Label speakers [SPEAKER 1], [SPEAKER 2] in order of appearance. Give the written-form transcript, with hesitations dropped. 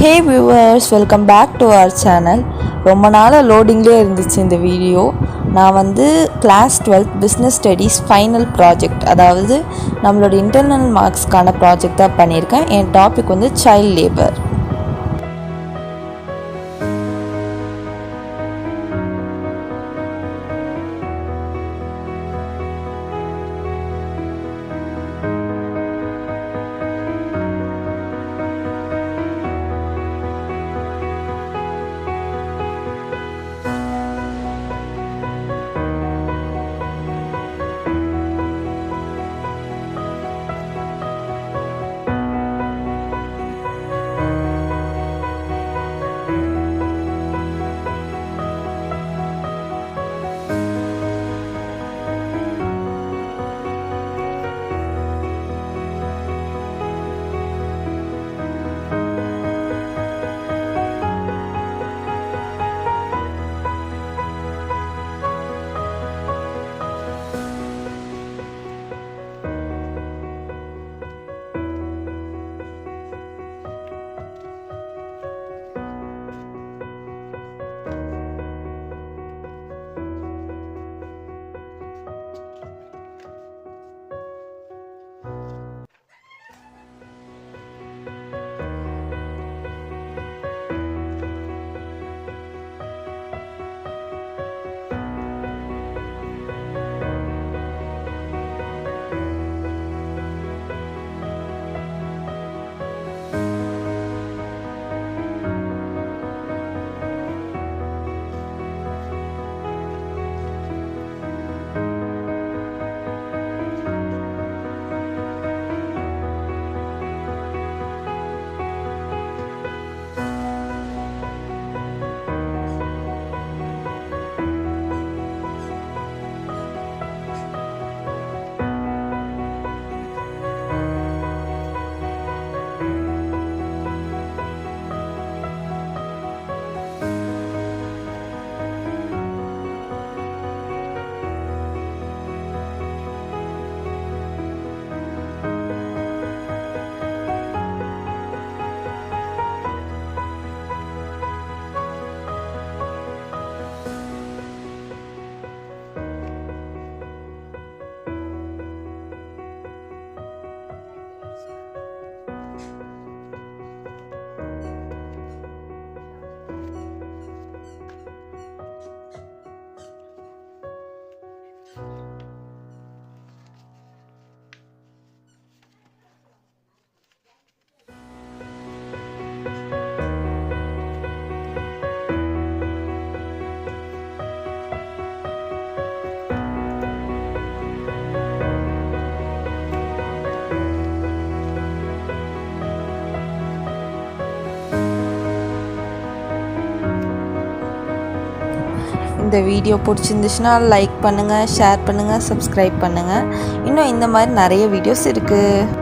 [SPEAKER 1] Hey viewers, welcome back to our channel. ரொம்ப நாளா லோடிங்லேயே இருந்துச்சு இந்த வீடியோ. நான் class 12 business studies final project, அதாவது நம்மளோட இன்டர்னல் மார்க்ஸ்க்கான ப்ராஜெக்ட் தான் பண்ணியிருக்கேன். என் டாபிக் சைல்ட் லேபர். இந்த வீடியோ பிடிச்சிருந்துச்சுன்னா லைக் பண்ணுங்கள், ஷேர் பண்ணுங்கள், சப்ஸ்கிரைப் பண்ணுங்கள். இன்னும் இந்த மாதிரி நிறைய வீடியோஸ் இருக்குது.